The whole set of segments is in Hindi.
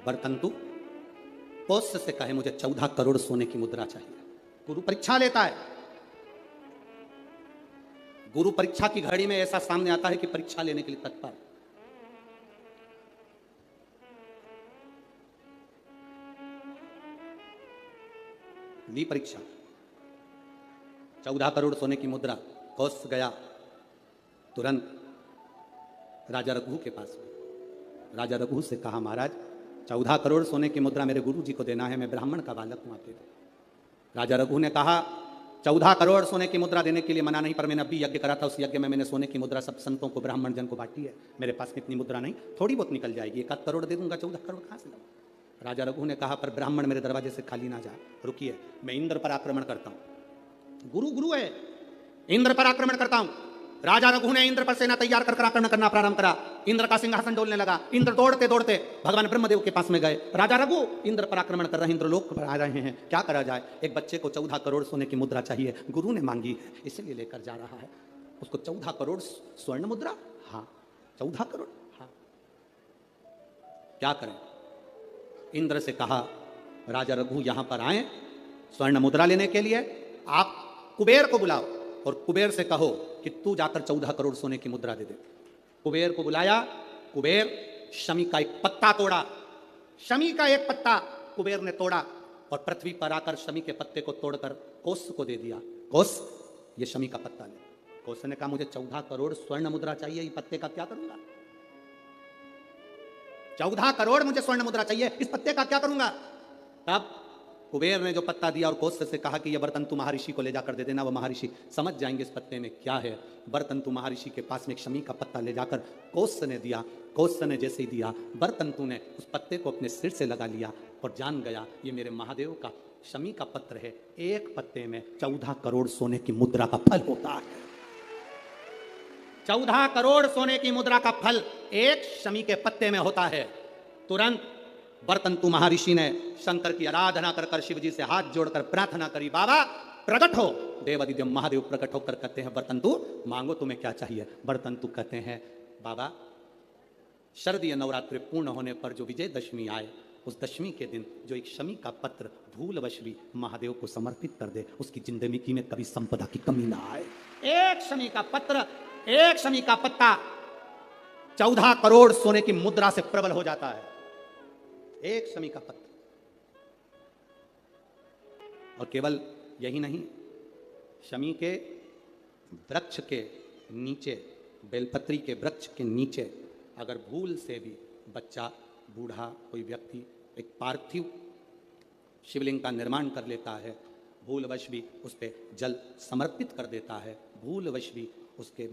वरतंतु पोष्य से कहे मुझे 14 करोड़ सोने की मुद्रा चाहिए। गुरु परीक्षा लेता है। गुरु परीक्षा की घड़ी में ऐसा सामने आता है कि परीक्षा लेने के लिए तत्पर। ली परीक्षा, 14 करोड़ सोने की मुद्रा। कौश गया तुरंत राजा रघु के पास में। राजा रघु से कहा, महाराज 14 करोड़ सोने की मुद्रा मेरे गुरु जी को देना है, मैं ब्राह्मण का बालक हूं, आप दे दो। राजा रघु ने कहा, 14 करोड़ सोने की मुद्रा देने के लिए मना नहीं, पर मैंने अभी यज्ञ करा था, उस यज्ञ में मैंने सोने की मुद्रा सब संतों को, ब्राह्मण जन को बांटी है। मेरे पास इतनी मुद्रा नहीं, थोड़ी बहुत निकल जाएगी, 1 करोड़ दे दूंगा, 14 करोड़ कहां से लाऊं। राजा रघु ने कहा, पर ब्राह्मण मेरे दरवाजे से खाली ना जाए, रुकिए, मैं इंद्र पर आक्रमण करता हूं। गुरु गुरु है, इंद्र पर आक्रमण करता हूं। राजा रघु ने इंद्र पर सेना तैयार कर आक्रमण करना प्रारंभ करा। इंद्र का सिंहासन डोलने लगा। इंद्र दौड़ते दौड़ते भगवान ब्रह्मदेव के पास में गए। राजा रघु इंद्र पर आक्रमण कर रहे हैं, इंद्र लोक पर आ रहे हैं, क्या करा जाए। एक बच्चे को 14 करोड़ सोने की मुद्रा चाहिए, गुरु ने मांगी, इसलिए लेकर जा रहा है। उसको 14 करोड़ स्वर्ण मुद्रा, हाँ 14 करोड़, हाँ क्या करें। इंद्र से कहा, राजा रघु यहां पर आए स्वर्ण मुद्रा लेने के लिए, आप कुबेर को बुलाओ और कुबेर से कहो कि तू जाकर 14 करोड़ सोने की मुद्रा दे दे। कुबेर को बुलाया। कुबेर शमी का एक पत्ता तोड़ा। शमी का एक पत्ता कुबेर ने तोड़ा और पृथ्वी पर आकर शमी के पत्ते को तोड़कर कोस को दे दिया। कोस, ये शमी का पत्ता ले। कोस ने कहा, मुझे 14 करोड़ स्वर्ण मुद्रा चाहिए, इस पत्ते का क्या करूंगा। 14 करोड़ मुझे स्वर्ण मुद्रा चाहिए, इस पत्ते का क्या करूंगा। तब कुबेर ने जो पत्ता दिया और कोस्य से कहा कि यह वरतंतु महर्षि को ले जाकर दे देना, वो महर्षि समझ जाएंगे इस पत्ते में क्या है। वरतंतु महर्षि के पास में एक शमी का पत्ता ले जाकर कोस्य ने दिया। कोस्य ने जैसे ही दिया, वरतंतु ने उस पत्ते को अपने सिर से लगा लिया और जान गया ये मेरे महादेव का शमी का पत्र है। एक पत्ते में 14 करोड़ सोने की मुद्रा का फल होता है। 14 करोड़ सोने की मुद्रा का फल एक शमी के पत्ते में होता है। तुरंत वरतंतु महर्षि ने शंकर की आराधना कर कर शिव जी से हाथ जोड़कर प्रार्थना करी, बाबा प्रकट हो। देवादिदेव महादेव प्रकट होकर कहते हैं, वरतंतु मांगो तुम्हें क्या चाहिए। वरतंतु कहते हैं, बाबा शरदीय नवरात्रि पूर्ण होने पर जो विजयदशमी आए, उस दशमी के दिन जो एक शमी का पत्र भूलवश भी महादेव को समर्पित कर दे, उसकी जिंदगी में कभी संपदा की कमी ना आए। एक शमी का पत्र, एक शमी का पत्ता 14 करोड़ सोने की मुद्रा से प्रबल हो जाता है। एक शमी का पत्र। और केवल यही नहीं, शमी के वृक्ष के नीचे, बेलपत्री के वृक्ष के नीचे अगर भूल से भी बच्चा, बूढ़ा, कोई व्यक्ति एक पार्थिव शिवलिंग का निर्माण कर लेता है, भूलवश भी उस पर जल समर्पित कर देता है, भूलवश भी उसके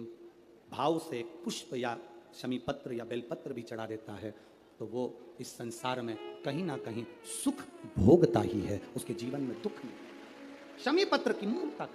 भाव से पुष्प या शमी पत्र या बेलपत्र भी चढ़ा देता है, तो वो इस संसार में कहीं ना कहीं सुख भोगता ही है, उसके जीवन में दुख नहीं। शमी पत्र की मूलता